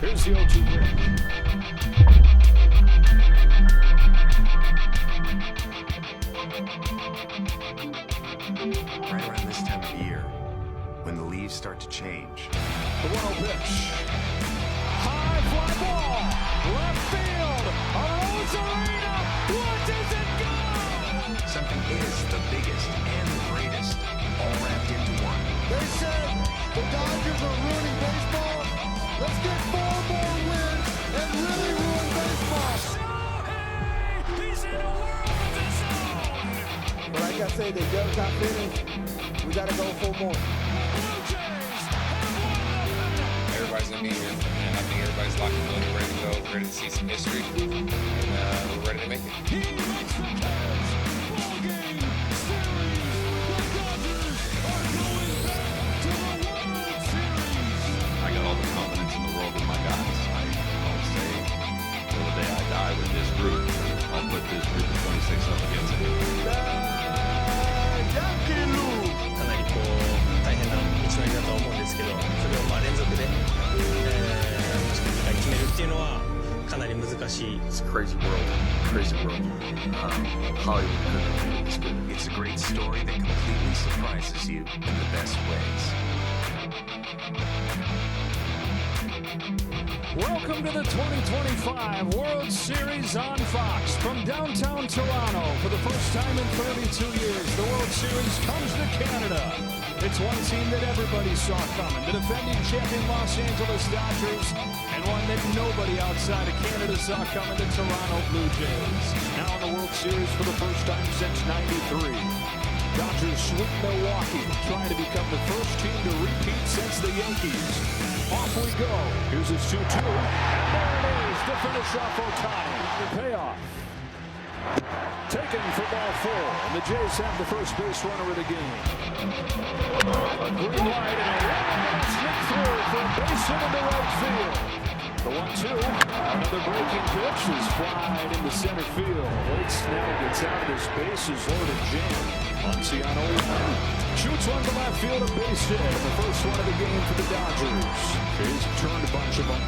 Here's the 0-2 pitch. Right around this time of year, when the leaves start to change. The 1-0 pitch. High fly ball. Left field. Arena. What does it go? Something is the biggest and the greatest, all wrapped into one. They said the Dodgers are ruining baseball. Let's get 4 more wins and really ruin baseball. He's in a world of his own. But like I say, the job's not finished. We gotta go for more. Blue Jays have won. Everybody's gonna be here, and I think everybody's locked and loaded, ready to go, ready to see some history, and we're ready to make it. He makes the catch. Ball game. Series. The Dodgers are going back to the World Series. I got all the confidence in the world in my guys. I'll say, till the day I die with this group, I'll put this group of 26 up against it. かなり大変な道のりだと思うんですけど、それを連続で、決めるっていうのはかなり難しい。 It's a crazy world. Crazy world. Hollywood couldn't make this good. It's a great story that completely surprises you in the best ways. Welcome to the 2025 World Series on Fox. From downtown Toronto, for the first time in 32 years, the World Series comes to Canada. It's one team that everybody saw coming, the defending champion Los Angeles Dodgers, and one that nobody outside of Canada saw coming, the Toronto Blue Jays. Now in the World Series for the first time since '93. Dodgers sweep Milwaukee, trying to become the first team to repeat since the Yankees. Off we go. Here's his 2-2. And there it is to finish off Ohtani. The payoff. Taken for ball 4. And the Jays have the first base runner of the game. A green light and a one-man sneak through for a base hit into right field. The 1-2. Another breaking pitch is flying into center field. Wade Snell gets out of this bases loaded jam. Ponciano shoots one to left field, a base hit, and the first one of the game for the Dodgers. He's turned a bunch of them.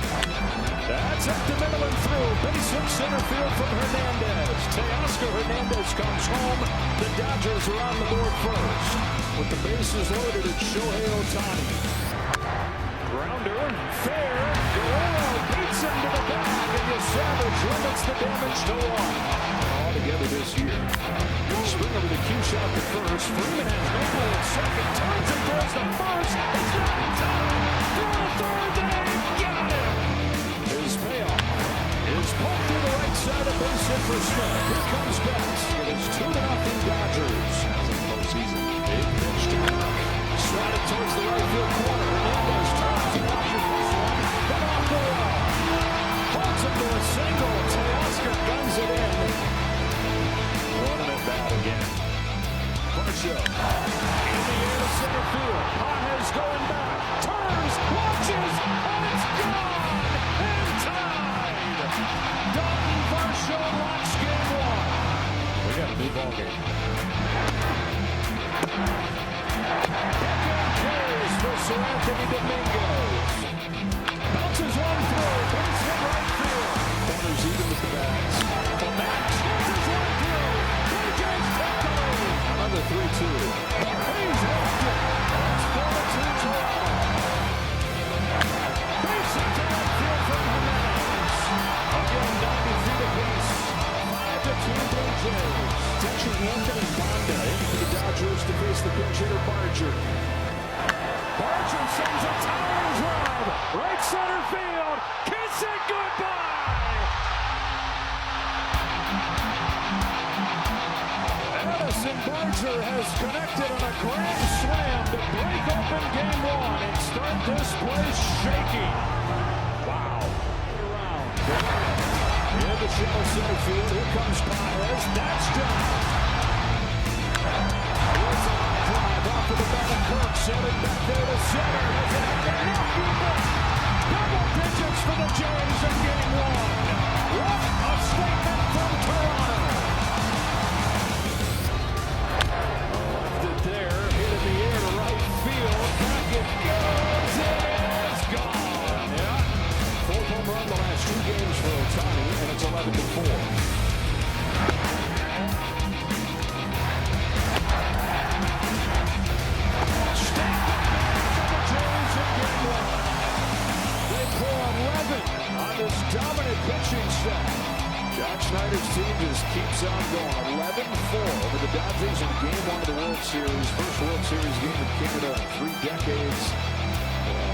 That's up the middle and through. Base hit center field from Hernandez. Teoscar Hernandez comes home. The Dodgers are on the board first. With the bases loaded, it's Shohei Ohtani. Grounder, fair. Guerrero beats him to the bag, and Savage limits the damage to 1. All together this year. Springer with a cue shot to first. Freeman has no play at second. Turns and throws to first. It's not in time. Throw to third, and got him. His payoff is pulled through the right side of base hit for Smith. Here comes Betts. It is 2-0 Dodgers. As in postseason. Big pitch to Kirk. Slided towards the right field corner. Hernandez turns to Dodgers this one. But off the wall. Holds him to a single. Teoscar guns it in. Running it back again. Varsho in the air to center field. Pages going back. Turns, watches, and it's gone. And tied. Dalton Varsho locks game 1. We got a new ball game. Backhand carries for Sir Anthony Dominguez. Bounces one through. Base hit right field. Corners even with the bats. The Max bounces one through. Blue Jays take the lead. Another 3-2. He's left it. It's 4-2 Toronto. Base hit to right field from Jimenez. Again, 90 feet apiece. 5-2 Blue Jays. Catcher Anthony Banda in for the Dodgers to face the pinch hitter Barger. Barger sends a towering drive. Right center field. Kiss it goodbye. Addison Barger has connected on a grand slam to break open game 1 and start this place shaking. Wow. Around. In the shallow center field. Here comes Paez. That's done. Here's a high drive off of the bat of Kirk. Sailing back there to center. Has it had enough? Double digits for the Jays in game 1. What a statement from Toronto. Left it there. Hit in the air to right field. Back it goes. It is gone. Yeah. Full 11-4. They pour 11 on this dominant pitching staff. John Schneider's team just keeps on going. 11-4 over the Dodgers in Game 1 of the World Series. First World Series game in Canada in 3 decades.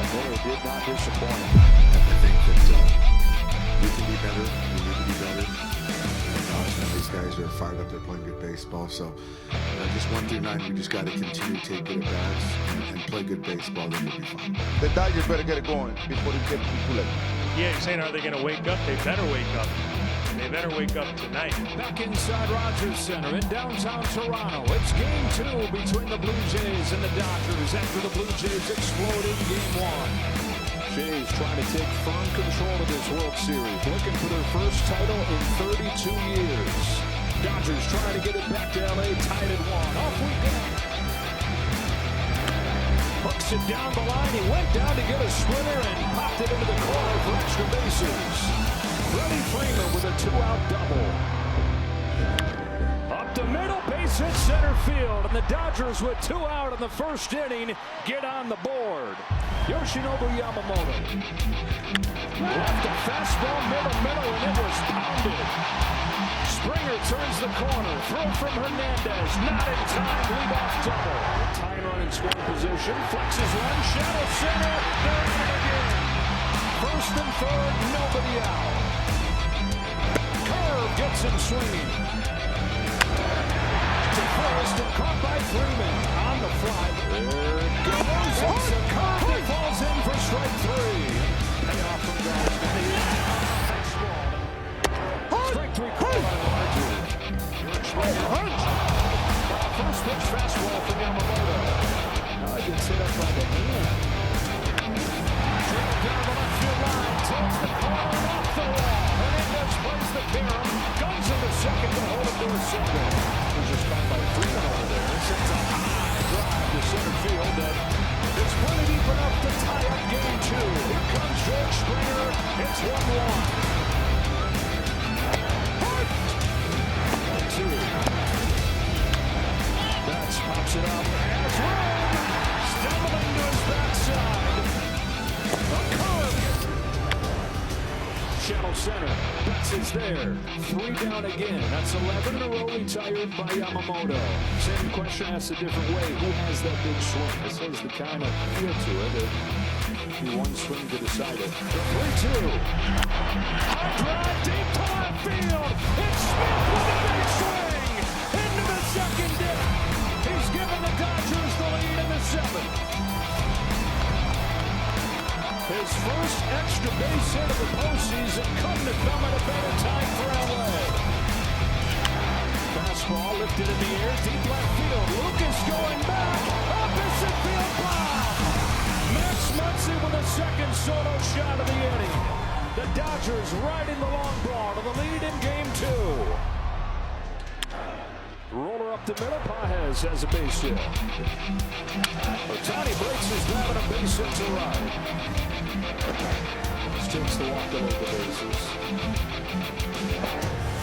They did not disappoint. I think that we can be better. We need to be better. These guys are fired up. They're playing good baseball. So just 1 through 9, we just got to continue to take good at bats and play good baseball. Then we'll be fine. The Dodgers better get it going before they get too late. Yeah, you're saying, are they going to wake up? They better wake up. They better wake up tonight. Back inside Rogers Center in downtown Toronto. It's Game 2 between the Blue Jays and the Dodgers after the Blue Jays explode in Game 1. Jays trying to take firm control of this World Series, looking for their first title in 32 years. Dodgers trying to get it back to LA, tied at 1. Off we go. Hooks it down the line. He went down to get a sprinter and popped it into the corner for extra bases. Freddie Freeman with a 2-out double. Up the middle, base hit center field, and the Dodgers with 2 out in the first inning get on the board. Yoshinobu Yamamoto left a fastball middle, and it was pounded. Springer turns the corner, throw from Hernandez, not in time, leadoff double. Tying run in scoring position, flexes one, shadow center, they're in it again. First and third, nobody out. Curve gets him swinging. To first and caught by Freeman on the fly. There it goes. It's a curve that falls in for strike 3. Payoff from Gosman. Strike 3 called on Marjorie. First pitch fastball from Yamamoto. Now I did sit up by the hand. Drilled down the left field line. Tilts the corner and off the wall. Hernandez plays the carom. Guns in the second to hold it to a single. He's just caught by Freeman over there. Sends a high drive to center field. It's plenty deep enough to tie up Game 2. Here comes George Springer. It's 1-1. Betts pops it up. Has room. Stumbling to his backside. A curve. Channel center. Betts is there. 3 down again. That's 11 in a row retired by Yamamoto. Same question asked a different way. Who has that big swing? This has the kind of feel to it. It'd be one swing to decide it. 3-2. High drive deep to left field. It's Smith with a big swing. Into the second deck. He's given the Dodgers the lead in the 7th. His first extra base hit of the postseason couldn't have come at a better time for LA. Fastball lifted in the air, deep left field. Lucas going back, opposite field bomb. Max Muncy with a second solo shot of the inning. The Dodgers riding the long ball to the lead in Game 2. Roller up the middle, Pages has a base hit. Ohtani breaks his bat on a base hit to right. Takes the walk to the bases.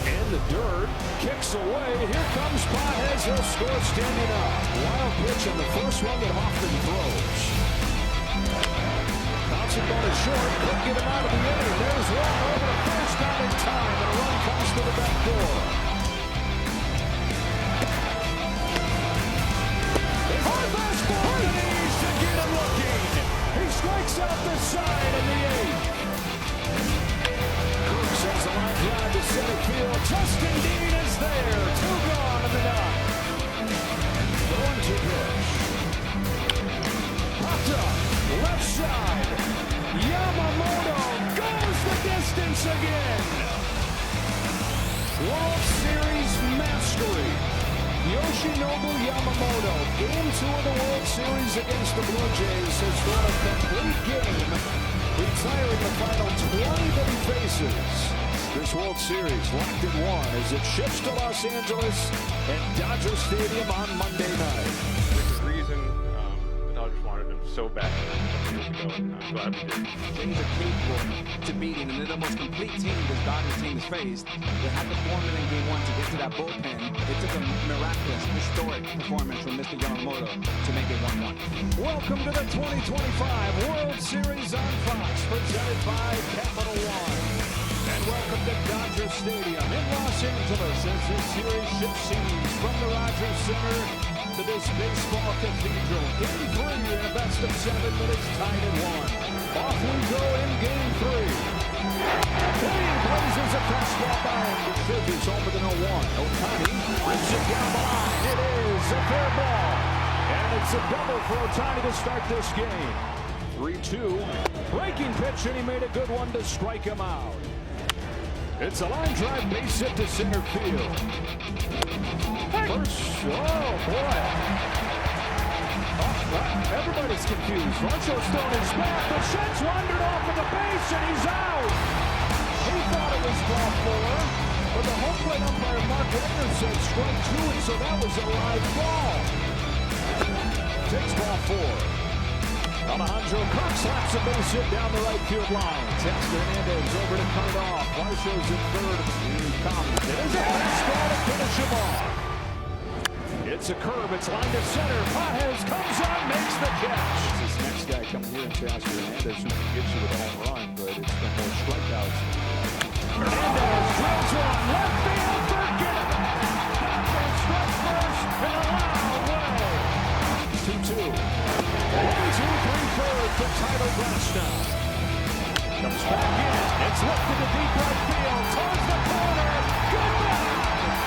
In the dirt, kicks away. Here comes Pages. He'll score standing up. Wild pitch on the first one that Hoffman throws. Bouncing ball is short. Couldn't get him out of the inning. There's one over the first, not in time, and a run comes to the back door. Hard fastball needs to get him looking. He strikes out the side in the 8th. Cook sends a line drive to center field. Justin Dean is there. 2 gone in the 9th. The 1-2 pitch. Popped up. Left side. Yamamoto goes the distance again. World Series mastery. Yoshinobu Yamamoto, Game 2 of the World Series against the Blue Jays, has thrown a complete game, retiring the final 20 that he faces. This World Series locked at 1 as it ships to Los Angeles at Dodger Stadium on Monday night. There's a reason the Dodgers wanted him so bad years ago, and I'm glad we did. Jays are capable to beating, and they're the most complete team this Dodgers team has faced. They had the formula in game one to get to that bullpen. It took a miraculous, historic performance from Mr. Yamamoto to make it 1-1. Welcome to the 2025 World Series on Fox, presented by Capital One. And welcome to Dodger Stadium in Los Angeles as this series shifts scenes from the Rogers Center to this baseball cathedral. Game 3 in a best of 7 minutes tied at 1. Off we go in Game 3. He blazes a fastball by him, but Fidges home with an 0-1. Ohtani rips it down the line. It is a fair ball. And it's a double for Ohtani to start this game. 3-2. Breaking pitch, and he made a good one to strike him out. It's a line drive base hit to center field. First, oh boy. Everybody's confused. Rancho Stone is back, but Shet's wandered off of the base and he's out. He thought it was ball 4, but the home plate umpire Mark Wagner said strike 2, and so that was a live ball. Takes ball 4. Alejandro Kirk slaps a base hit down the right field line. Tex Hernandez over to cut it off. Varsho's in third. Here he comes. It is a fastball to finish him off. It's a curve. It's line to center. Pages comes on, makes the catch. This next guy coming here in Tex Hernandez who can get you with a home run, but it's been more strikeouts. Hernandez drills one. Left field. Forget it. And strike first in a loud way. 2-2. 1-2-3 third for Tyler Glasnow. Comes back in. It's lifted to deep right field. Towards the corner. Goodbye.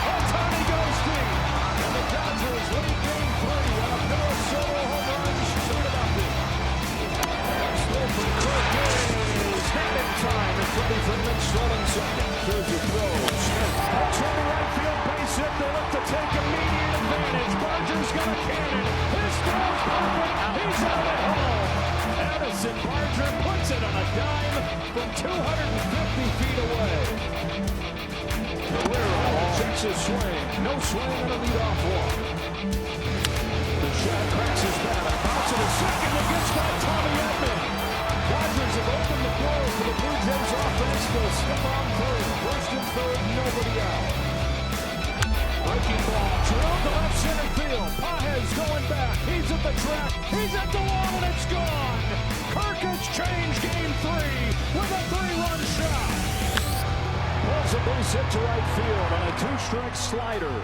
Ohtani goes deep. And the Dodgers lead Game 3 on a Minnesota home run. 2-0. Still from Kirk is not in time. And Freddie Freeman starting second. Scherzer throws. Hooks on the right field base hit. They look to take immediate advantage. Barger's got a cannon. His throw's perfect. He's out at home. Addison Barger puts it on a dime from 250 feet away. Guerrero checks his swing. No swing and a leadoff walk. The shot cracks his bat. A bounce to the second that gets by Tommy Edman. Dodgers have opened the door for the Blue Jays offense to step on third. First and third, nobody out. Breaking ball, drilled to left center field. Pages going back. He's at the track. He's at the wall, and it's gone. Kirk has changed Game 3 with a 3-run shot. Pulls a base hit to right field on a 2-strike slider.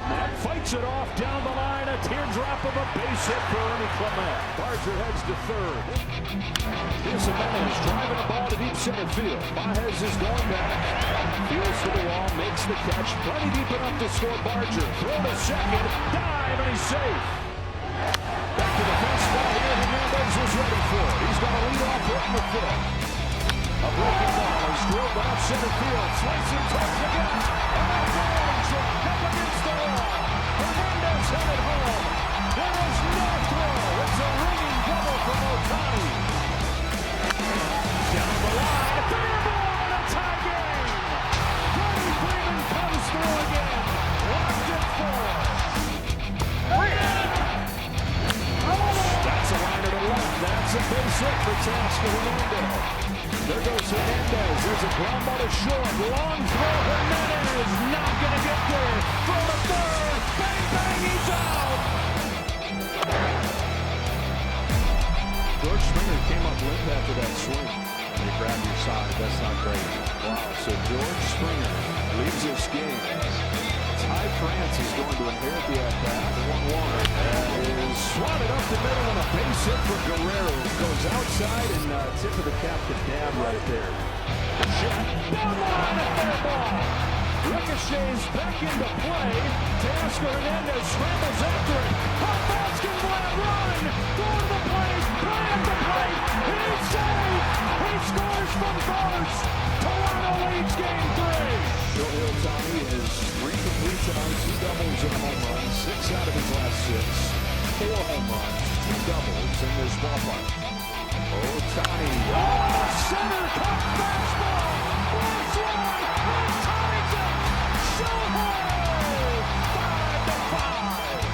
Matt fights it off down the line. A teardrop of a base hit for Ernie Clement. Barger heads to third. Here's Jimenez driving a ball to deep center field. Pages is going back. Fields to the wall, makes the catch. Plenty deep enough to score Barger. Throw to second. Dive, and he's safe. Back to the fence ball here. Hernandez is ready for it. He's got a lead off hit in the fifth. A breaking ball is drilled to left center field. Slicing towards the gap. And a ball drop up against the wall. Hernandez headed home. There is no throw. It's a ringing double from Ohtani. Down the line. A fair ball and a tie game. Freddie Freeman comes through again. Locked at 4. That's a liner to left. That's a base hit for Teoscar Hernandez. There goes Hernandez. There's a ground ball to short. Long throw. Hernandez not going to get there. From the third. Bang, bang, he's out. George Springer came up limp after that swing. And you grab your side. That's not great. Wow. So George Springer leaves this game. Ty France is going to inherit the at-bat. 1-1. Is swatted up the middle and a base hit for Guerrero. Goes outside and tip of the cap to Dab right there. Down the line, a fair ball. Ricochets back into play. Teoscar Hernandez scrambles after it. Hot Baskin-Blatt run. Go to the plate. Play at the plate. He's safe. He scores from first. Toronto leads Game 3. Shohei Ohtani is 3 complete tonight, 2 doubles and a home run, 6 out of his last 6, 4 home runs, 2 doubles in this ballpark. Ohtani, center cut fastball, left line, Ohtani's it, Shohei, 5-5.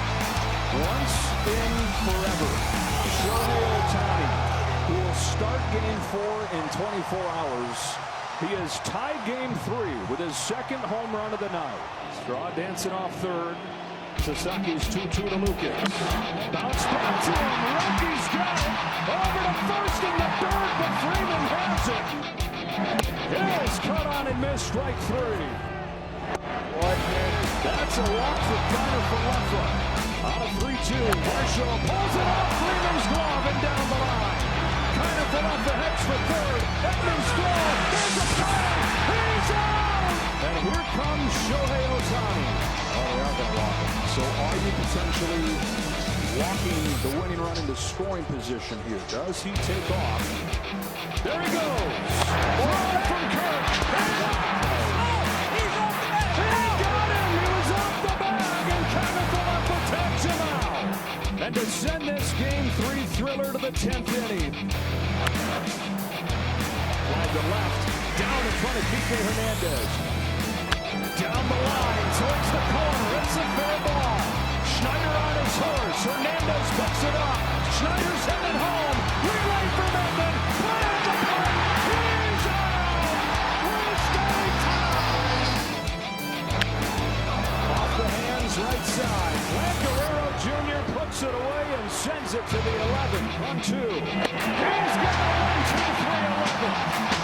Once in forever, Shohei 24 hours. He has tied game 3 with his second home run of the night. Straw dancing off third. Sasaki's 2-2 to Lucas. Bounce back to him. Rocky's got it. Over to first in the third, but Freeman has it. Yes, cut on and missed, strike 3. That's a walk for Connor Falefa. On a 3-2, Marshall pulls it off Freeman's glove and down the line. Connor Falefa heads for third. Edmonds throw. There's a play. He's out. And here comes Shohei Ohtani. Oh, they are going to walk him. So are you potentially walking the winning run into scoring position here? Does he take off? There he goes. Fly from Kirk. He's off the bag. He got him. He was off the bag, and Connor Falefa takes him out. And to send this game 3 thriller to the 10th inning. Flag to left. Down in front of Kike Hernandez. Down the line, towards the corner, it's a fair ball. Schneider on his horse, Hernandez picks it up. Schneider's headed home, relay from Edmund, play at the plate, he's out! We're staying tied! Off the hands, right side, Vlad Guerrero Jr. puts it away and sends it to the 11, 1-2. He's got a 1-2-3-11.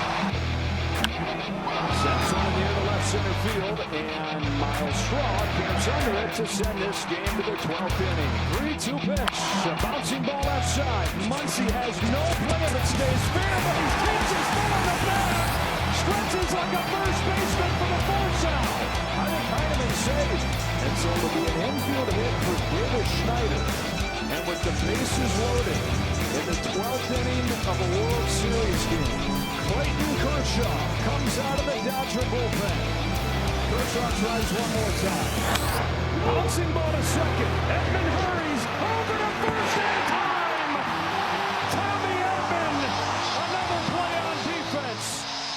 Sends one in the air to left center field, and Miles Straw camps under it to send this game to the 12th inning. 3-2 pitch, a bouncing ball left side. Muncy has no play if it stays fair, but he keeps his foot on the bag. Stretches like a first baseman for the force out. I think Heineman saved, and so it'll be an infield hit for Davis Schneider. And with the bases loaded in the 12th inning of a World Series game, Clayton Kershaw comes out of the Dodger bullpen. Kershaw tries one more time. Bouncing ball to second. Edman hurries over to first in time. Tommy Edman, another play on defense.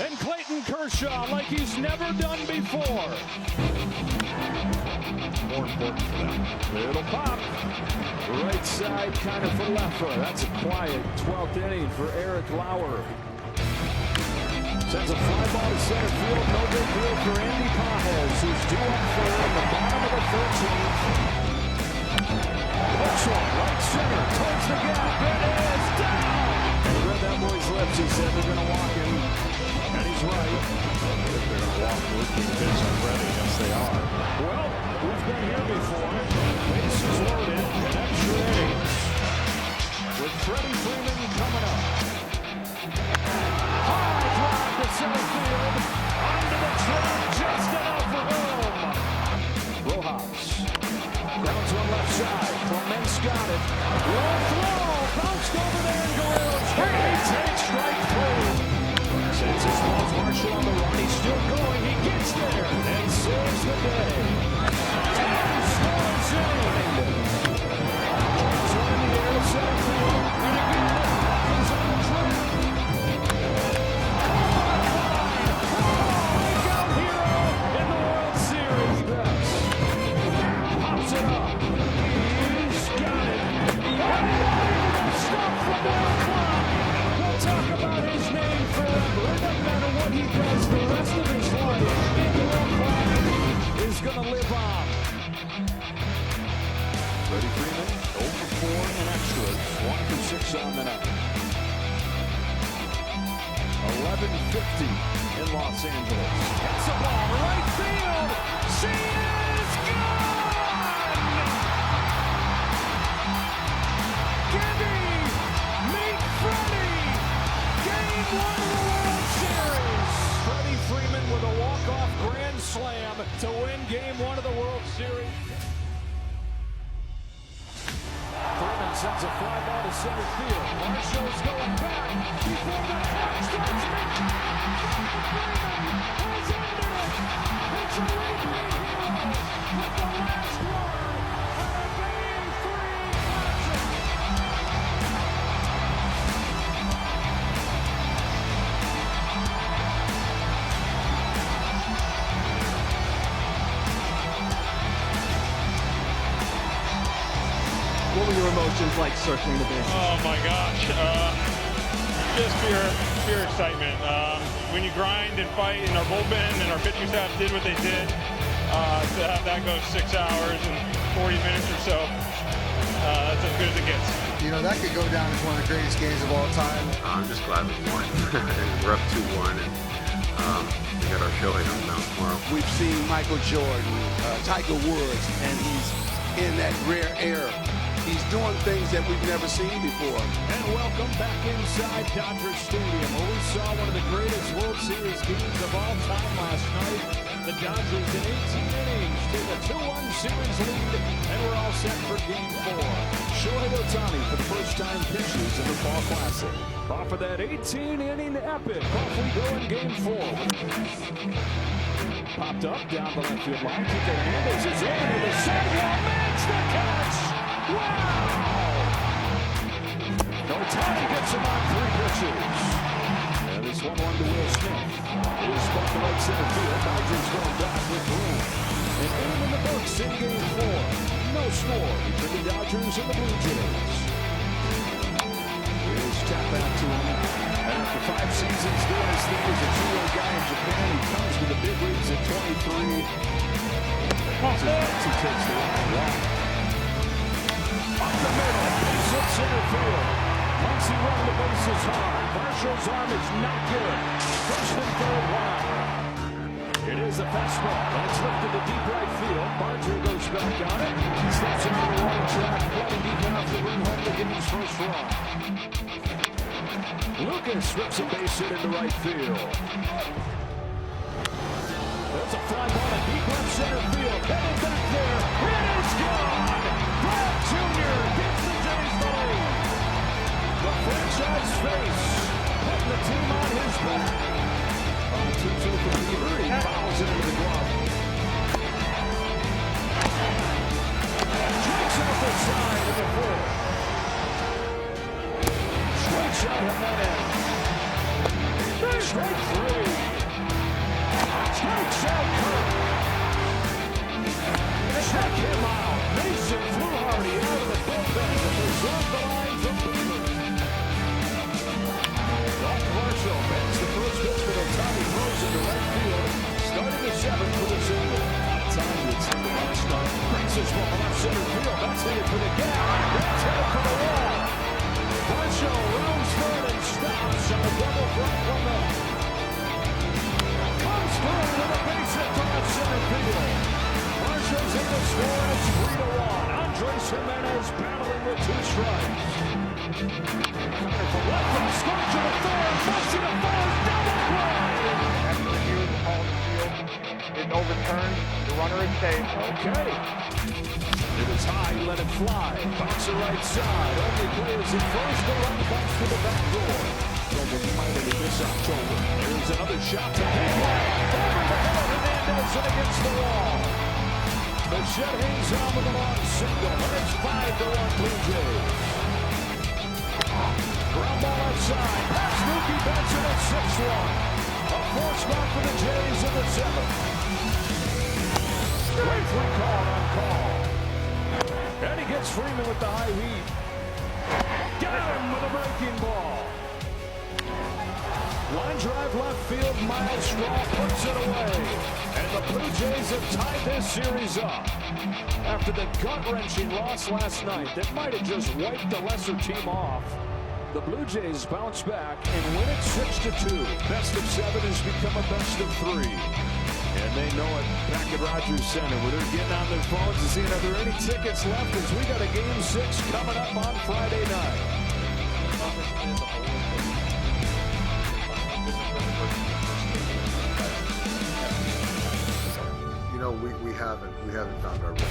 And Clayton Kershaw like he's never done before. More important for them. It'll pop. Right side kind of for Falefa. That's a quiet 12th inning for Eric Lauer. Sends a fly ball to center field. No big deal for Andy Pajes, who's due up third in the bottom of the 13th. Hooks one, right center, towards the gap. It is down. He read that boy's lips. He said they're going to walk him. And he's right. If they're going to walk Mookie Betts on Freddie, yes they are. Well, we've been here before. Bases loaded in extra innings. With Freddie Freeman coming up. High drive to center field. Onto the track, just enough for home. Rojas. Grounds one left side. Clements got it. Low throw. Bounced over there and Guerrero's hit. He takes strike 3. Sends his ball to Marshall on the run. He's still going. He gets there and saves the day. And scores in. Drives one in the air to center field. And again, he's on the track. Freddie Freeman, 0 for 4 in extras, 1 for 6 on the night. 11:50 in Los Angeles. Hits a ball to right field. She is gone! Gibby, meet Freddie. Game 1 of the World Series. Freddie Freeman with a walk-off grand slam to win Game 1 of the World Series. Sends a fly ball to center field. Marshall's going back before the clock starts ticking. Freeman is into it. It's a replay hero with the last word on a Game 3 classic. What were your emotions like circling the bench? Oh my gosh, just pure pure excitement. When you grind and fight, and our bullpen and our pitching staff did what they did, to have that go 6 hours and 40 minutes or so, that's as good as it gets. You know, that could go down as one of the greatest games of all time. I'm just glad we won. We're up 2-1, and we got our Shohei on the mound tomorrow. We've seen Michael Jordan, Tiger Woods, and he's in that rare era. He's doing things that we've never seen before. And welcome back inside Dodger Stadium, where we saw one of the greatest World Series games of all time last night. The Dodgers in 18 innings take a 2-1 series lead, and we're all set for Game 4. Shohei Ohtani, for the first time, pitches in the Fall Classic. Off of that 18-inning epic, off we go in Game 4. Popped up down the left field line. Kike Hernandez is in to the sidewalk. Makes the catch! Wow! Ohtani gets him on 3 pitches. And this 1-1 to Will Smith. It is spot to right center field. Dodgers going back with room. An inning in the books in Game 4. No score between the Dodgers and the Blue Jays. Here's tap back to him. And after 5 seasons doing his thing as a two-way guy in Japan, he comes to the big leagues at 23. He takes the line walk. Up the middle, base hit center field. Once he run the bases hard, Marshall's arm is not good. First and third wide. It is a fastball, and it's lifted to deep right field. Barger goes back on it. Steps into the wide track, playing deep enough to bring home the game's first run. Lucas rips a base hit into right field. There's a fly ball to deep left center field. Headed back there. It is gone! Brad Jr. gives the Jays the lead. The franchise face putting the team on his back. On 2-2 for Bieber. He fouls it into the glove. Strikes out the side of the fourth. Straight shot Jimenez. Strike 3. Strikes out Kirk. Check him out. Mason flew Hardy out of the bullpen to preserve the line from Bieber. Don Marshall bends the first pitch for Ohtani, throws into right field. Starting the 7th for the single. Time to extend the last start. Brings this one from left center field. That's headed for the gap. That's headed for the wall. Marshall rounds third and stops on a double front runner. Comes through with a base hit to left center field. Marshall's in the score. It's 3-1. Andres Jimenez battling with 2 strikes. Coming from left from score to the third. Busts to the fourth. Double play. After review, the call in the field is overturned. The runner is safe. Okay. It was high, let it fly. Bouncer right side. Only players at first. The run comes to the back door. Over finally this October. There's another shot to big left. Over the head of Hernandez and against the wall. The Jet hangs on with a long single. And it's 5-1 Blue Jays. Ground ball outside. Past Mookie Benson at 6-1. A 4th spot for the Jays in the 7th. Straight 3 called on call. And he gets Freeman with the high heat. Got him with a breaking ball. Line drive left field. Miles Straw puts it away. And the Blue Jays have tied this series up. After the gut-wrenching loss last night that might have just wiped the lesser team off, the Blue Jays bounce back and win it 6-2. Best of 7 has become a best of 3. And they know it back at Rogers Center, where they're getting on their phones to see are there any tickets left, as we got a Game 6 coming up on Friday night. You know, we haven't found our rhythm.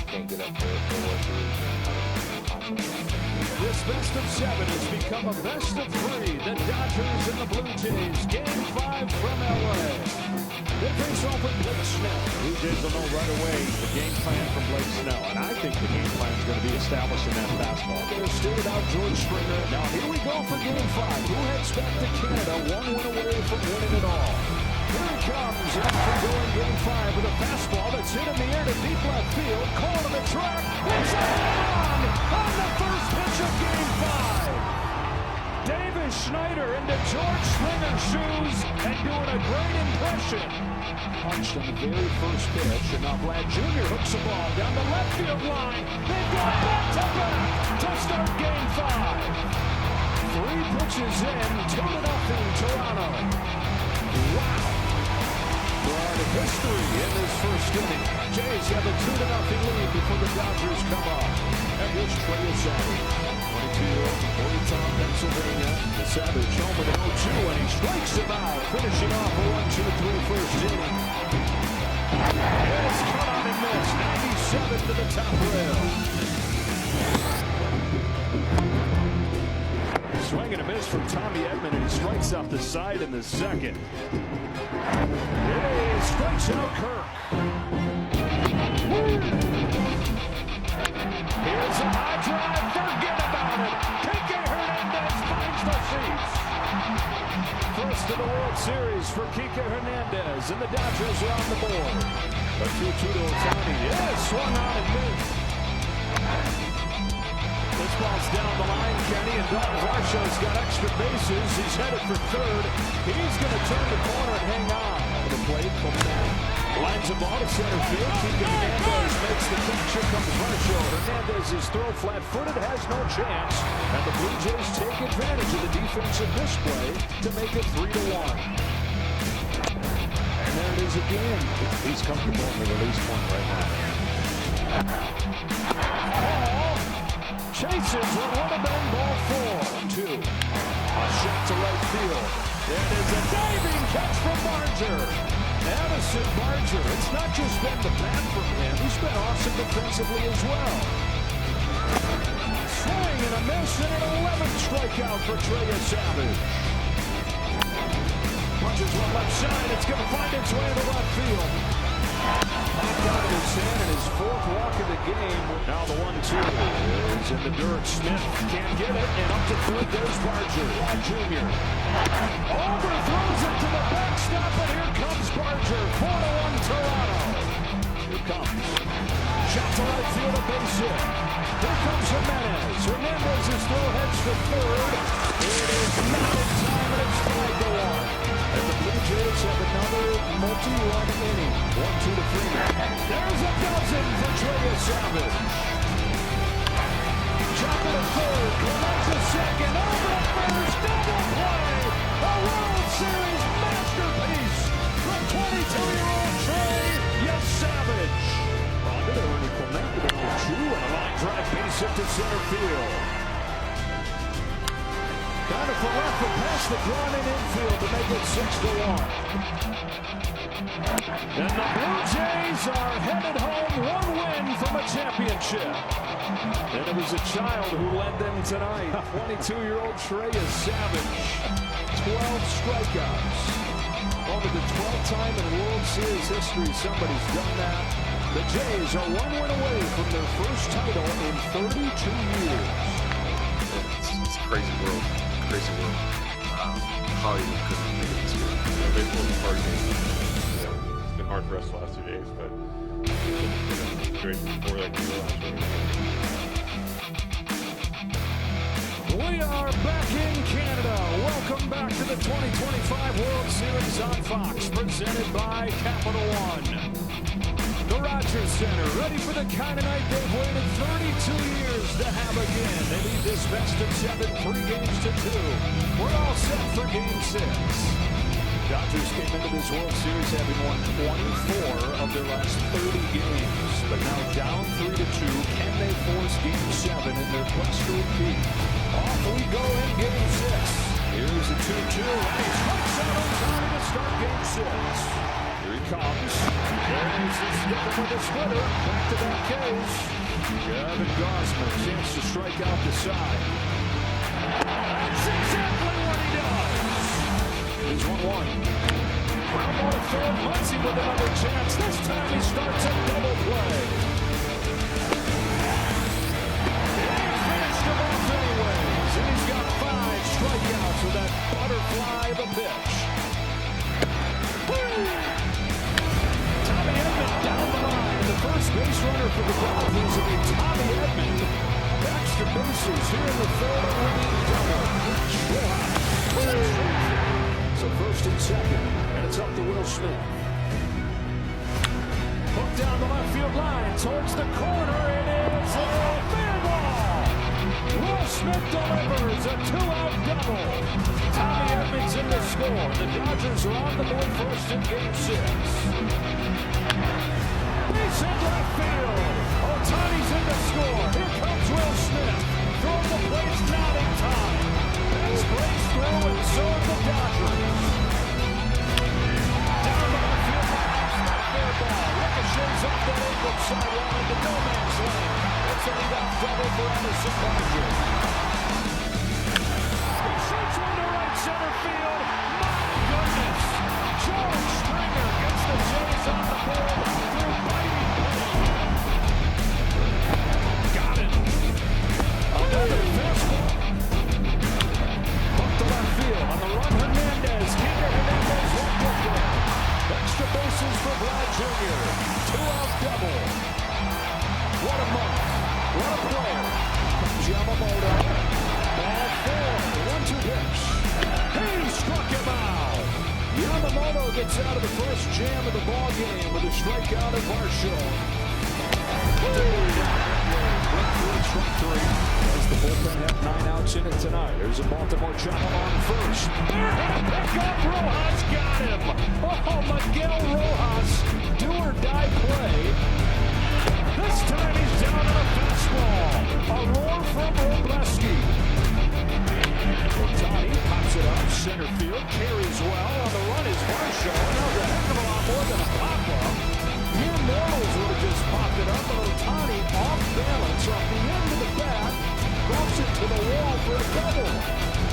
Can't get up for This best of 7 has become a best of 3. The Dodgers and the Blue Jays. Game 5 from LA. They face off with Blake Snell. Blue Jays will know right away the game plan from Blake Snell. And I think the game plan is going to be established in that fastball. They're still without George Springer. Now here we go for Game 5. Who heads back to Canada 1 win away from winning it all? Here he comes after going game 5 with a fastball that's hit in the air to deep left field. Call to the track. It's a home run on the first pitch of game 5. Davis Schneider into George Springer's shoes and doing a great impression. Punched on the very first pitch, and now Vlad Jr. hooks the ball down the left field line. They've got back-to-back to start game 5. 3 pitches in, 2-0 Toronto. Wow. Broad history in this first inning. Jays have a 2-0 lead before the Dodgers come up. And here's Trey Savage. 22-year-old from Boytown, Pennsylvania. The Savage home with an 0-2, and he strikes him out, finishing off a 1-2-3 first inning. It's cut on and missed. 97 to the top rail. Swing and a miss from Tommy Edman, and he strikes off the side in the second. He strikes out Kirk. Here's a high drive. Forget about it. Kike Hernandez finds the seats. First of the World Series for Kike Hernandez, and the Dodgers are on the board. A 2-2 to Ohtani. Yes, swung on and missed. This ball's down the line, Kenny, and Dalton Varsho's got extra bases. He's headed for third. He's going to turn the corner and hang on. To the plate, lines the ball to center field. Kike Hernandez makes the catch. Here comes Varsho. Hernandez's throw flat-footed, has no chance. And the Blue Jays take advantage of the defensive display to make it 3-1. And there it is again. He's comfortable in the release point right now. Chases what would have been ball 4. 2. A shot to right field. It is a diving catch from Barger. Addison Barger. It's not just been the bat from him. He's been awesome defensively as well. Swing and a miss and an 11th strikeout for Trey Savage. Punches one left side. It's going to find its way to left field. Back out of his hand in his 4th walk of the game. Now the 1-2 is in the dirt. Smith can't get it, and up to third goes Barger. Jr. Overthrows it to the backstop, and here comes Barger. 4-1 Toronto. Here comes. Shot to right field, a base hit. Here comes Jimenez. Hernandez's throw heads for third. It is not in time, and it's 5-1. And the Blue Jays have another multi-run inning. 1-2 to Freeman. There's a dozen for Trey Savage. Chopper to third. Clements to second. Over to first. Double play. A World Series masterpiece from 22-year-old Trey Savage. On to the Ernie Clement with a 2 and a line drive base hit to center field. Kind of for left and past the drawn in infield to make it 6-1. And the Blue Jays are headed home, 1 win from a championship. And it was a child who led them tonight. 22-year-old Trey Savage, 12 strikeouts. Only the 12th time in World Series history somebody's done that. The Jays are 1 win away from their first title in 32 years. It's a crazy world. Crazy world. Hollywood couldn't make it this good. Baseball's a hard game. It's been hard for us the last 2 days, but it's been great before that game last week. We are back in Canada. Welcome back to the 2025 World Series on Fox, presented by Capital One. The Rogers Center, ready for the kind of night they've waited 32 years to have again. They need this best of 7, 3 games to 2. We're all set for Game 6. Dodgers came into this World Series having won 24 of their last 30 games, but now down 3-2. Can they force Game 7 in their quest to repeat? Off we go in Game 6. Here's a 2-2, and he strikes out on time to start Game 6. Here he comes. There's his sticking with a splitter. Back-to-back Ks. Gavin Gausman, chance to strike out the side. That's exactly what he does. He's 1-1. Ground ball to third. Muncy with another chance. This time he starts a double play. He finished him off anyways, and he's got 5 strikeouts with that butterfly of a pitch. in the third winning double. So first and second, and it's up to Will Smith. Hook down the left field line towards the corner. It is a fair ball. Will Smith delivers a two-out double. Tommy Edmonds in the score. The Dodgers are on the board first in Game 6. Base hit left field. Ohtani's in the score. Here comes Will Smith. Throwing the plates not in time. That's placed through, and so are the Dodgers. Down the left field line. Fair ball. Ricochets off the apron sidewall into no man's land. That's a leadoff double for Anderson Barger. He shoots one to right center field. My goodness. George Springer gets the Jays on the board through biting pain. Got it. Another fastball. Up the left field on the run. Hernandez. Keeper Hernandez won't get there. Extra bases for Vlad Jr. Two-out double. What a month. What a player. Comes Yamamoto. Ball four. 1-2 pitch. He struck him out. Yamamoto gets out of the first jam of the ball game with a strikeout of Varsho. Strike three. As the bullpen have 9 outs in it tonight. There's a Baltimore chopper on first. Pick up. Rojas got him. Oh, Miguel Rojas. Do or die play. This time he's down on a fastball. A roar from Robleski. Ohtani pops it up. Center field. Carries well. On the run is Varsho. Another heck of a lot more than a pop-up. Mere mortals would have just popped it up, but Ohtani off balance off the end of the bat, drops it to the wall for a double.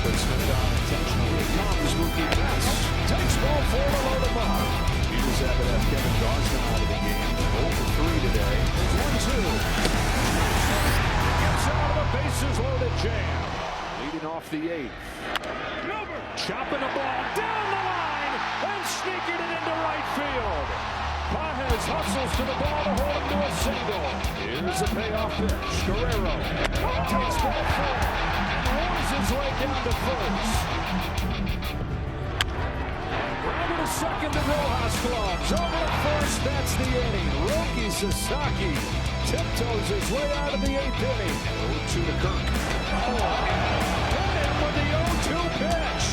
Puts him down intentionally. Here comes Mookie Betts. Takes ball four to load him up. He was happy to have Kevin Gausman out of the game. 0-for-3 today. 1-2. Gets out of a bases loaded jam. Leading off the 8th. Chopping the ball down the line and sneaking it into right field. Pages hustles to the ball to hold him to a single. Here's a payoff pitch. Guerrero takes ball four and roars his way down to first. Grounded to second to Rojas gloves. Over to first, that's the inning. Roki Sasaki tiptoes his way out of the 8th inning. 0-2 to Kirk. Hit him with the 0-2 pitch.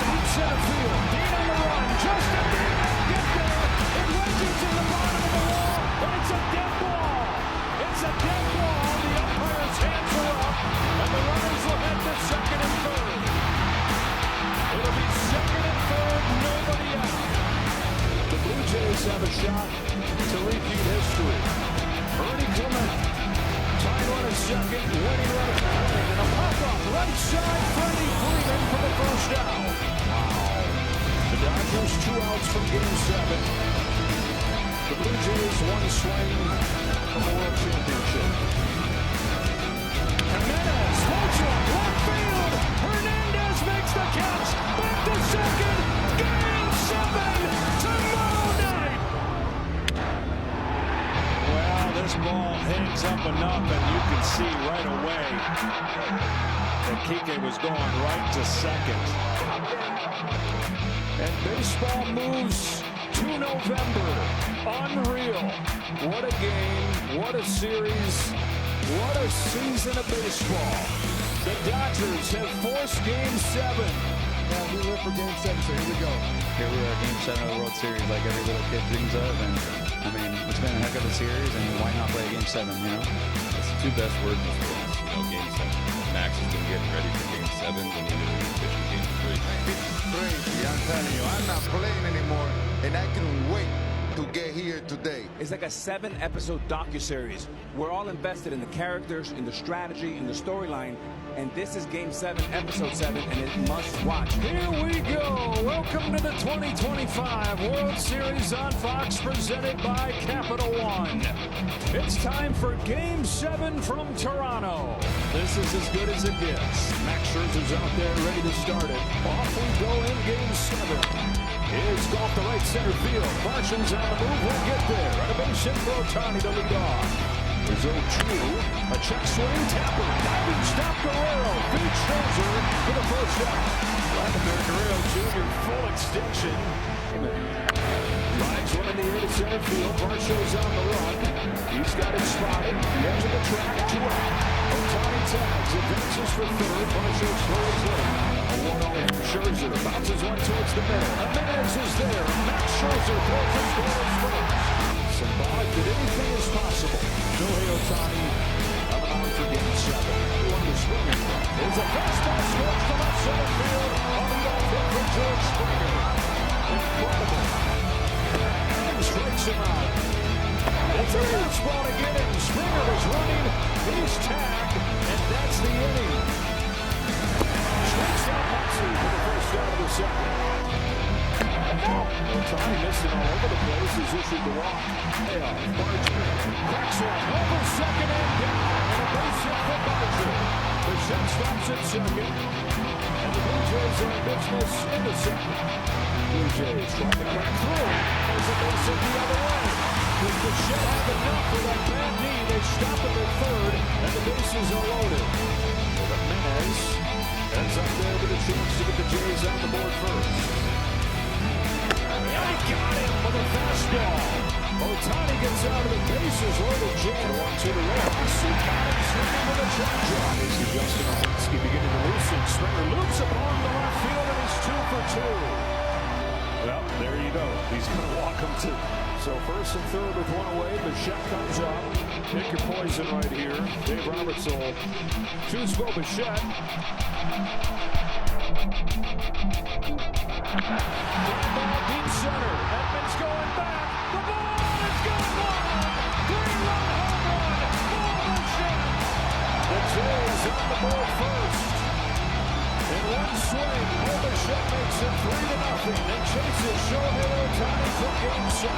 Deep center field. Dean on the run. Just a minute. Get there. It wedges in the bottom of the wall. But it's a dead ball. It's a dead ball. The umpire's hands are up. And the runners will head to second and third. It'll be second and third. Nobody out. The Blue Jays have a shot to repeat history. Ernie Clement. Tying run at second. Winning run at third. And a pop-up right side. Freddie Freeman for the first out. The Dodgers 2 outs from Game 7. The Blue Jays 1 swing of the World Championship. Jimenez floats one left field. Hernandez makes the catch. Back to second. Game 7 tomorrow night. Well, this ball hangs up enough, and you can see right away that Kike was going right to second. And baseball moves to November. Unreal. What a game. What a series. What a season of baseball. The Dodgers have forced Game 7. Yeah, we live for Game 7, so here we go. Here we are, Game 7 of the World Series, like every little kid dreams of. And, I mean, it's been a heck of a series, and why not play Game 7, you know? That's the 2 best words in sports, Game 7. Max is going to get ready for Game 7 when you do pitching Game 3. It's crazy, I'm telling you. I'm not playing anymore, and I couldn't wait to get here today. It's like a 7-episode docuseries. We're all invested in the characters, in the strategy, in the storyline, and this is Game 7, Episode 7, and it must watch. Here we go. Welcome to the 2025 World Series on Fox, presented by Capital One. It's time for Game 7 from Toronto. This is as good as it gets. Max Scherzer's out there ready to start it. Off we go in Game 7. Here's golf to right center field. Varsho's on the move. We'll get there. And a base hit for Ohtani to lead off. There's 0-2. A check swing, Tapper, diving stop, Guerrero. Beat Scherzer for the first out. Vladimir Guerrero Jr. full extension. Lines one in the air to center field. Varsho's on the run. He's got it spotted. The edge of the track, 2 out. Ohtani tags, advances for third. Varsho slows in. A 1-0. Scherzer bounces one towards the middle. Jimenez is there. Max Scherzer throws his ball first. Symbolic that anything is possible. Shohei Ohtani on the mound for game 7. On the swing. There's a fastball scorched to left center field. On the off hit for George Springer. Incredible. And strikes him out. It's a fastball to get it. Springer is running. He's tagged. And that's the inning. Strikes out Muncy for the first out of the second. Ohtani missing all over the place. He's issued the walk. Payoff. Barger cracks one over second and down. And a base hit for Barger. The shot stops at second. And the Blue Jays are in business in the second. Blue Jays trying to crack through. There's a base hit the other way. Does the Shed have enough for that bad knee? They stop him at third. And the bases are loaded. Jimenez ends up there with a chance to get the Jays on the board first. He got him with a fastball. Ohtani gets out of the bases. Loaded jam. 1-2 to Rojas. He got him swinging with a check drop. This is Justin Olinsky beginning to loosen. Springer loops along the left field, and he's 2 for 2. Well, there you go. He's going to walk him too. So first and third with one away. Bichette comes up. Pick your poison right here. Dave Roberts will choose for Bichette. Deep center. Edmonds going back. The ball is gone long. 3-run home run. Ball Bichette. The Jays on the board first. In one swing, Bo Bichette makes it 3-0 and chases Shohei Ohtani for game 7.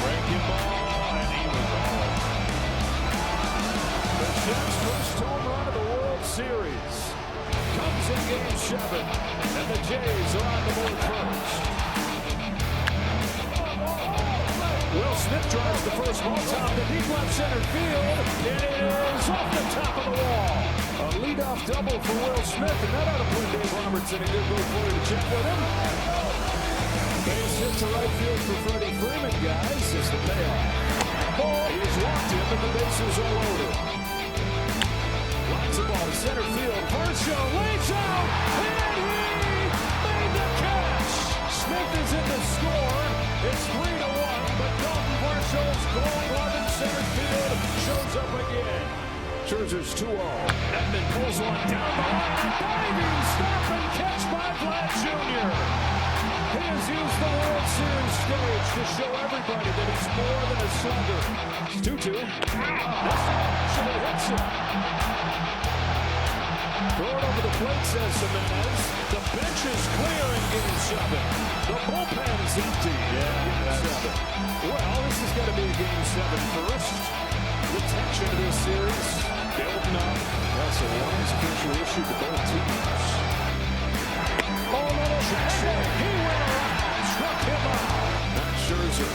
Breaking ball, and he was all. Bichette's first home run of the World Series comes in game 7, and the Jays are on the board first. Will Smith drives the first ball top to deep left center field. It is off the top of the wall. A leadoff double for Will Smith, and that ought to put Dave Robertson in good mood for you to check with him. Base hit to right field for Freddie Freeman, guys. Is the payoff. Ball is walked in, and the bases are loaded. Lines the ball to center field. Varsho lays out, and he made the catch. Smith is in the score. It's 3-1, but Dalton Varsho's goal glove in center field shows up again. Scherzer's 2-0. Edmund pulls one down the line. A diving stop and catch by Vlad Jr. He has used the World Series stage to show everybody that he's more than a slugger. It's 2-2. This actually hits him. Throw it over the plate, says Jimenez. The bench is clear in game 7. The bullpen's empty. Game 7. Well, this has got to be a game 7 first. The tension of this series building up. That's a wise pitcher issue to both teams. Oh, little check swing. He went around, struck him out. Max Scherzer,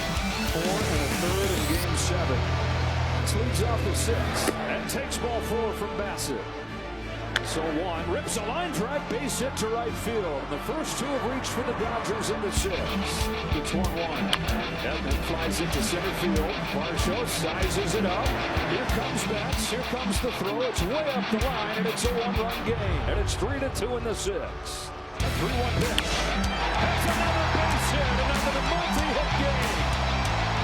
4 1/3 in game 7. This leads off the 6th and takes ball 4 from Bassett. So 1 rips a line drive, base hit to right field. And the first 2 have reached for the Dodgers in the 6th. It's 1-1. Edmund flies into center field. Varsho sizes it up. Here comes Betts. Here comes the throw. It's way up the line, and it's a 1-run game. And it's 3-2 in the 6th. A 3-1 pitch. That's another base hit, another multi-hit game.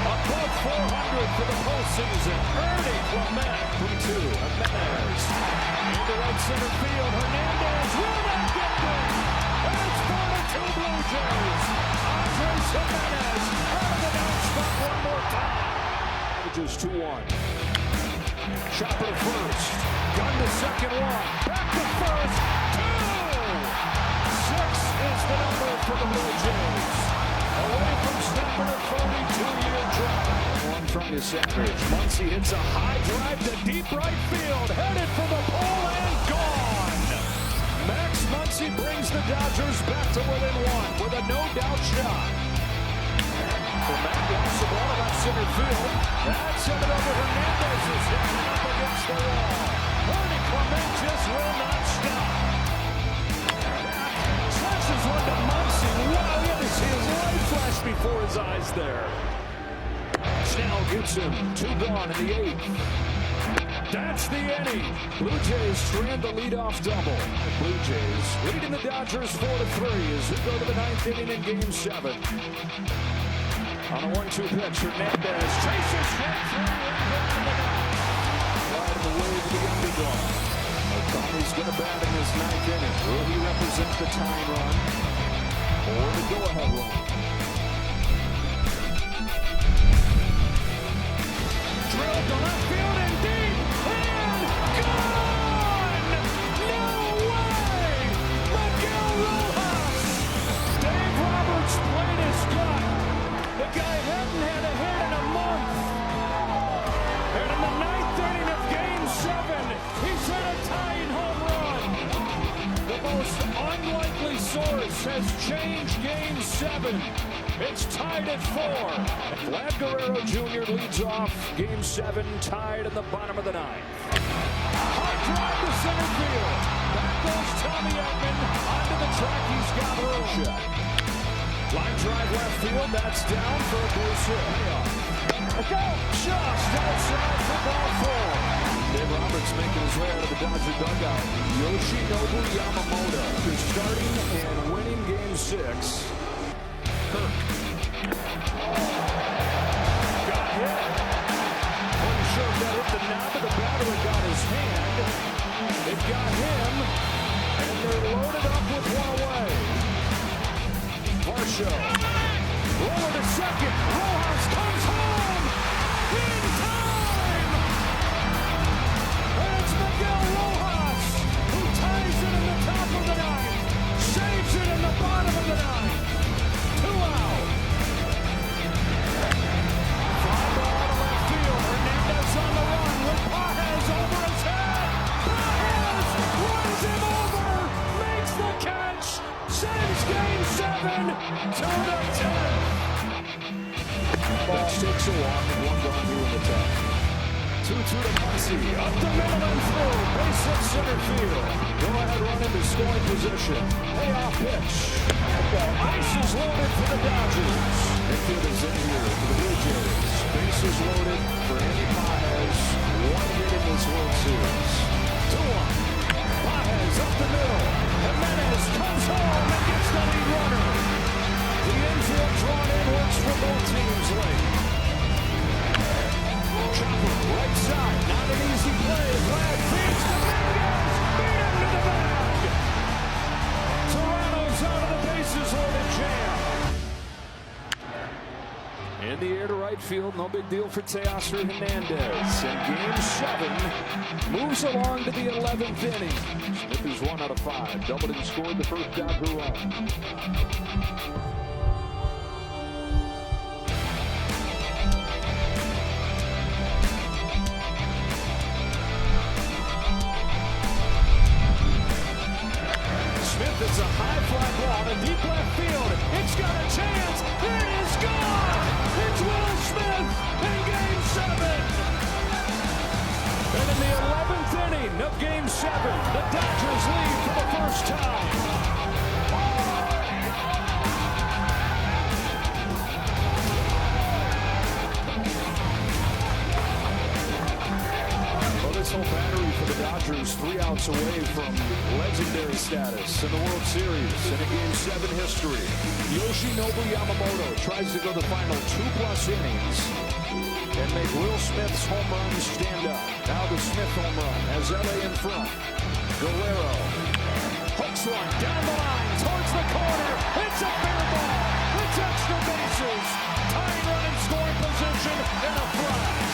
Above 400 for the postseason. Ernie Clement, 3-2. Jimenez into right center field. Hernandez will not get there. And it's 4-2 Blue Jays. Andres Jimenez out of the down spot one more time. Which is 2-1. Chopper to first. Gun to second 1. Back to first. 2. 6 is the number for the Blue Jays. Away from Snapper, a 42-year drought. One from the Sandridge. Muncy hits a high drive to deep right field. Headed for the pole and gone. Max Muncy brings the Dodgers back to within 1 with a no-doubt shot. Clement wants the ball left center field. That's headed over Hernandez's head up against the wall. Ernie Clement just will not stop. Slashes one to Muncy. Wow, he had to see his light flash before his eyes there. Snell gets him. 2 gone in the 8th. That's the inning. Blue Jays strand the leadoff double. Blue Jays leading the Dodgers 4-3 as we go to the 9th inning in Game 7. On a 1-2 pitch, Hernandez chases straight through right in the way of the underdog. Ohtani's going to bat in his 9th inning. Will he represent the tying run or the go-ahead run? Drilled to left field and deep and gone! No way! Miguel Rojas! Dave Roberts played his gut. The guy hadn't had a hit in a month. And in the 9th inning of Game 7, he's hit a tying home run. The most unlikely source has changed Game 7. It's tied at 4. Vlad Guerrero Jr. leads off Game 7, tied in the bottom of the 9th. Hard drive to center field. Back goes Tommy Edman. Onto the track, he's got Rorschach. Line drive left field, that's down for a base hit. Just outside for ball 4. Dave Roberts making his way out of the Dodger dugout. Yoshinobu Yamamoto is starting and winning Game 6. Kirk. Got hit. Wasn't sure if that hit the knob of the batter or got his hand. It got him, and they're loaded up with one away. Varsho. Roller to second. Rojas comes home in time. And it's Miguel Rojas who ties it in the top of the 9th. Saves it in the bottom of the 9th. 2 out. Fly ball to left field. Hernandez on the run with Pages over his head. Pages runs him over, makes the catch, sends Game 7 to the 10th. That takes a walk and 1 gone here in the 10th. 2-2 to Muncy, up the middle and through, base hit center field. Go ahead, run into scoring position. Payoff pitch. Bases loaded for the Dodgers. Infield is in here for the Blue Jays. Bases loaded for Andy Pages. 1 hit in this World Series. 2-1. Pages up the middle. Jimenez comes home and gets the lead runner. The infield drawn in works for both teams late. Chopper, right side, not an easy play. Vlad feeds Dominguez, beat him to the bag. Toronto's out of the bases loaded jam. In the air to right field, no big deal for Teoscar Hernandez. And Game 7 moves along to the 11th inning. Smith is 1 out of 5. Doubled and scored the first Dodger run. It's a high fly ball to deep left field. It's got a chance. It is gone. It's Will Smith in Game 7. And in the 11th inning of Game 7, the Dodgers lead for the first time. Well, this whole battery for the Dodgers, 3 outs away from legendary status in the World Series and in Game 7 history. Yoshinobu Yamamoto tries to go the final 2+ innings and make Will Smith's home run stand up. Now the Smith home run has LA in front. Guerrero hooks one down the line towards the corner. It's a fair ball. It's extra bases. Tying run in scoring position in a flash.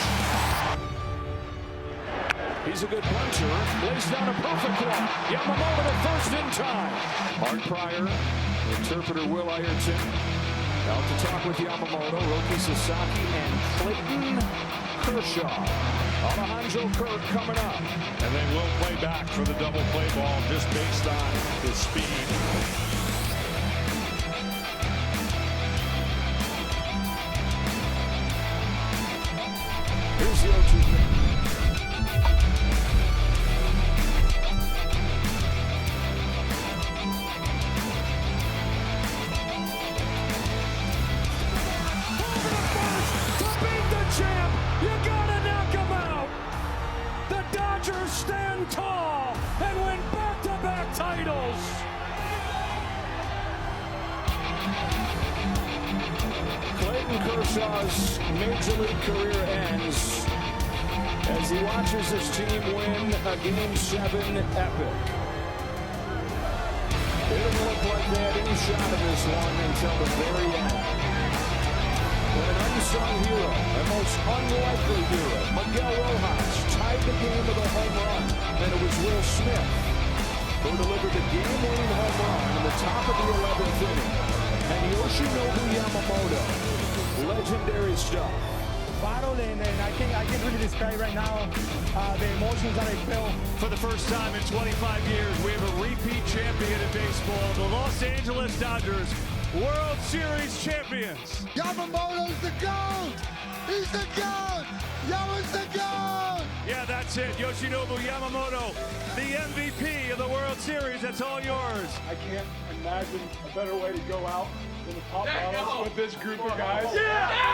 He's a good puncher. Lays down a perfect one. Yamamoto to first in time. Art Pryor, interpreter Will Ayrton. Out to talk with Yamamoto, Roki Sasaki, and Clayton Kershaw. Alejandro Kirk coming up. And they will play back for the double play ball just based on his speed. Here's the 0-2 pitch. Champ, you gotta knock him out. The Dodgers stand tall and win back-to-back titles. Clayton Kershaw's major league career ends as he watches his team win a Game 7 epic. It didn't look like they had any shot in this one until the very end. When an unsung hero, a most unlikely hero, Miguel Rojas, tied the game with a home run, and it was Will Smith who delivered the game-winning home run in the top of the 11th inning. And Yoshinobu Yamamoto, legendary stuff. Battled and I can't really describe right now the emotions that I feel. For the first time in 25 years, we have a repeat champion in baseball, the Los Angeles Dodgers, World Series champions. Yamamoto's the GOAT! He's the GOAT! Yama's the GOAT! Yeah, that's it. Yoshinobu Yamamoto, the MVP of the World Series. That's all yours. I can't imagine a better way to go out than the top bottom with this group of guys. Yeah!